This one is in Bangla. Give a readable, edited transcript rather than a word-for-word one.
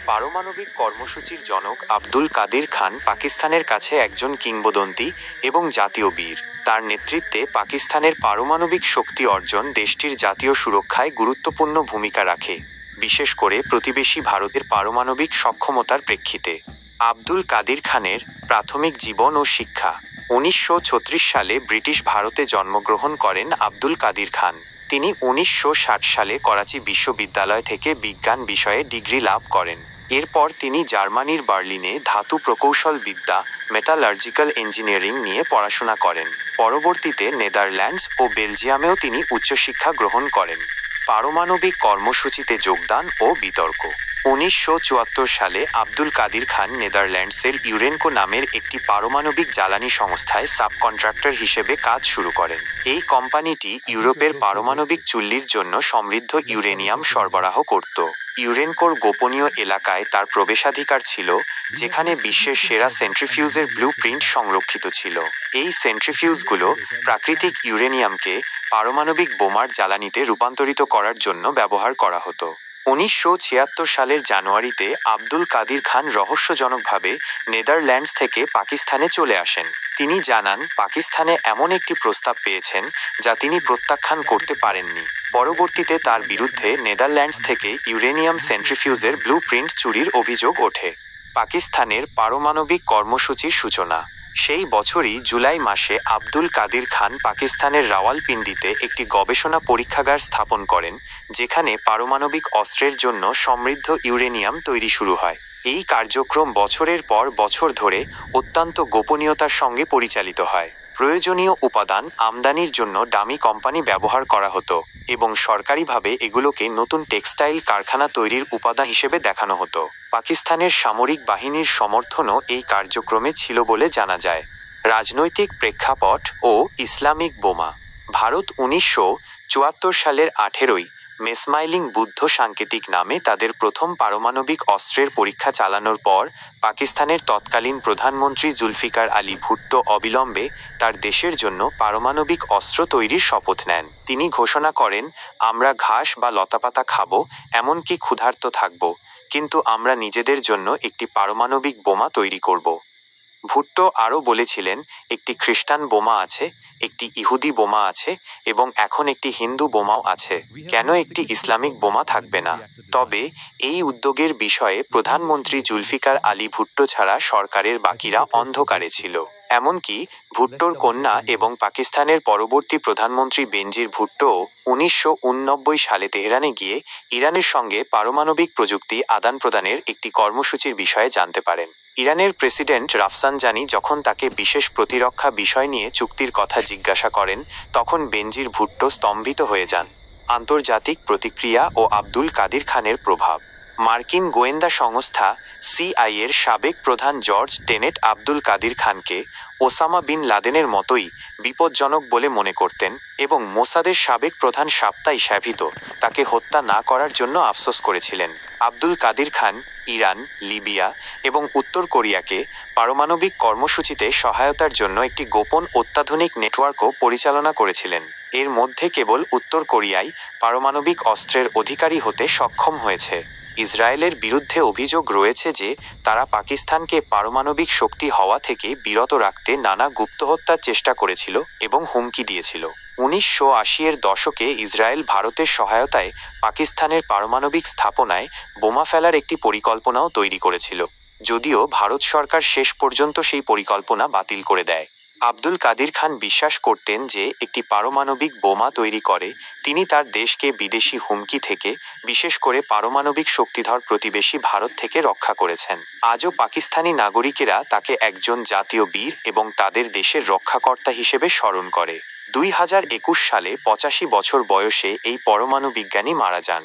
পারমাণবিক কর্মসূচির জনক আব্দুল কাদির খান পাকিস্তানের কাছে একজন কিংবদন্তি এবং জাতীয় বীর। তার নেতৃত্বে পাকিস্তানের পারমাণবিক শক্তি অর্জন দেশটির জাতীয় সুরক্ষায় গুরুত্বপূর্ণ ভূমিকা রাখে, বিশেষ করে প্রতিবেশী ভারতের পারমাণবিক সক্ষমতার প্রেক্ষিতে। আব্দুল কাদির খানের প্রাথমিক জীবন ও শিক্ষা। 1936 সালে ব্রিটিশ ভারতে জন্মগ্রহণ করেন আব্দুল কাদির খান। তিনি 1960 সালে করাচি বিশ্ববিদ্যালয় থেকে বিজ্ঞান বিষয়ে ডিগ্রি লাভ করেন। এরপর তিনি জার্মানির বার্লিনে ধাতু প্রকৌশল বিদ্যা, মেটালার্জিক্যাল ইঞ্জিনিয়ারিং নিয়ে পড়াশোনা করেন। পরবর্তীতে নেদারল্যান্ডস ও বেলজিয়ামেও তিনি উচ্চশিক্ষা গ্রহণ করেন। পারমাণবিক কর্মসূচিতে যোগদান ও বিতর্ক। 1974 সালে আব্দুল কাদির খান নেদারল্যান্ডসের ইউরেনকো নামের একটি পারমাণবিক জ্বালানি সংস্থায় সাবকন্ট্রাক্টর হিসেবে কাজ শুরু করেন। এই কোম্পানিটি ইউরোপের পারমাণবিক চুল্লির জন্য সমৃদ্ধ ইউরেনিয়াম সরবরাহ করত। ইউরেনকোর গোপনীয় এলাকায় তার প্রবেশাধিকার ছিল, যেখানে বিশ্বের সেরা সেন্ট্রিফিউজের ব্লু প্রিন্ট সংরক্ষিত ছিল। এই সেন্ট্রিফিউজগুলো প্রাকৃতিক ইউরেনিয়ামকে পারমাণবিক বোমার জ্বালানিতে রূপান্তরিত করার জন্য ব্যবহার করা হতো। 1976 সালের জানুয়ারিতে আব্দুল কাদির খান রহস্যজনকভাবে নেদারল্যান্ডস থেকে পাকিস্তানে চলে আসেন। তিনি জানান পাকিস্তানে এমন একটি প্রস্তাব পেয়েছেন যা তিনি প্রত্যাখ্যান করতে পারেননি। পরবর্তীতে তার বিরুদ্ধে নেদারল্যান্ডস থেকে ইউরেনিয়াম সেন্ট্রিফিউজের ব্লু প্রিন্ট চুরির অভিযোগ ওঠে। পাকিস্তানের পারমাণবিক কর্মসূচির সূচনা। সেই বছরই জুলাই মাসে আব্দুল কাদির খান পাকিস্তানের রাওয়ালপিন্ডিতে একটি গবেষণা পরীক্ষাগার স্থাপন করেন, যেখানে পারমাণবিক অস্ত্রের জন্য সমৃদ্ধ ইউরেনিয়াম তৈরি শুরু হয়। এই কার্যক্রম বছরের পর বছর ধরে অত্যন্ত গোপনীয়তার সঙ্গে পরিচালিত হয়। প্রয়োজনীয় উপাদান আমদানির জন্য দামি কোম্পানি ব্যবহার করা হতো এবং সরকারিভাবে এগুলোকে নতুন টেক্সটাইল কারখানা তৈরির উপাদান হিসেবে দেখানো হতো। পাকিস্তানের সামরিক বাহিনীর সমর্থনও এই কার্যক্রমে ছিল বলে জানা যায়। রাজনৈতিক প্রেক্ষাপট ও ইসলামিক বোমা। ভারত 1974 সালের 18ই মেসমাইলিং বুদ্ধ সাংকেতিক নামে তাদের প্রথম পারমাণবিক অস্ত্রের পরীক্ষা চালানোর পর পাকিস্তানের তৎকালীন প্রধানমন্ত্রী জুলফিকার আলী ভুট্টো অবিলম্বে তার দেশের জন্য পারমাণবিক অস্ত্র তৈরির শপথ নেন। তিনি ঘোষণা করেন, আমরা ঘাস বা লতাপাতা খাব, এমনকি ক্ষুধার্ত থাকব, কিন্তু আমরা নিজেদের জন্য একটি পারমাণবিক বোমা তৈরি করব। ভুট্টো আরও বলেছিলেন, একটি খ্রিস্টান বোমা আছে, একটি ইহুদি বোমা আছে এবং এখন একটি হিন্দু বোমাও আছে। কেন একটি ইসলামিক বোমা থাকবে না? তবে এই উদ্যোগের বিষয়ে প্রধানমন্ত্রী জুলফিকার আলী ভুট্টো ছাড়া সরকারের বাকিরা অন্ধকারে ছিল। এমনকি ভুট্টোর কন্যা এবং পাকিস্তানের পরবর্তী প্রধানমন্ত্রী বেনজির ভুট্টোও 1989 সালে তেহরানে গিয়ে ইরানের সঙ্গে পারমাণবিক প্রযুক্তি আদান প্রদানের একটি কর্মসূচির বিষয়ে জানতে পারেন। ইরানের প্রেসিডেন্ট রাফসানজানি যখন তাকে বিশেষ প্রতিরক্ষা বিষয় নিয়ে চুক্তির কথা জিজ্ঞাসা করেন, তখন বেনজির ভুট্টো স্তম্ভিত হয়ে যান। আন্তর্জাতিক প্রতিক্রিয়া ও আব্দুল কাদির খানের প্রভাব। মার্কিন গোয়েন্দা সংস্থা সিআইএর সাবেক প্রধান জর্জ টেনেট আব্দুল কাদির খানকে ওসামা বিন লাদেনের মতোই বিপজ্জনক বলে মনে করতেন এবং মোসাদের সাবেক প্রধান সাপ্তাই শ্যাভিত তাকে হত্যা না করার জন্য আফসোস করেছিলেন। আব্দুল কাদির খান ইরান, লিবিয়া এবং উত্তর কোরিয়াকে পারমাণবিক কর্মসূচিতে সহায়তার জন্য একটি গোপন অত্যাধুনিক নেটওয়ার্কও পরিচালনা করেছিলেন। এর মধ্যে কেবল উত্তর কোরিয়াই পারমাণবিক অস্ত্রের অধিকারী হতে সক্ষম হয়েছে। ইসরায়েলের বিরুদ্ধে অভিযোগ রয়েছে যে তারা পাকিস্তানকে পারমাণবিক শক্তি হওয়া থেকে বিরত রাখতে নানা গুপ্তহত্যার চেষ্টা করেছিল এবং হুমকি দিয়েছিল। 1980-এর দশকে ইসরায়েল ভারতের সহায়তায় পাকিস্তানের পারমাণবিক স্থাপনায় বোমা ফেলার একটি পরিকল্পনাও তৈরি করেছিল, যদিও ভারত সরকার শেষ পর্যন্ত সেই পরিকল্পনা বাতিল করে দেয়। আব্দুল কাদির খান বিশ্বাস করতেন যে একটি পারমাণবিক বোমা তৈরি করে তিনি তার দেশকে বিদেশি হুমকি থেকে, বিশেষ করে পারমাণবিক শক্তিধর প্রতিবেশী ভারত থেকে রক্ষা করেছেন। আজও পাকিস্তানি নাগরিকেরা তাকে একজন জাতীয় বীর এবং তাদের দেশের রক্ষাকর্তা হিসেবে স্মরণ করে। 2021 সালে 85 বছর বয়সে এই পরমাণু বিজ্ঞানী মারা যান।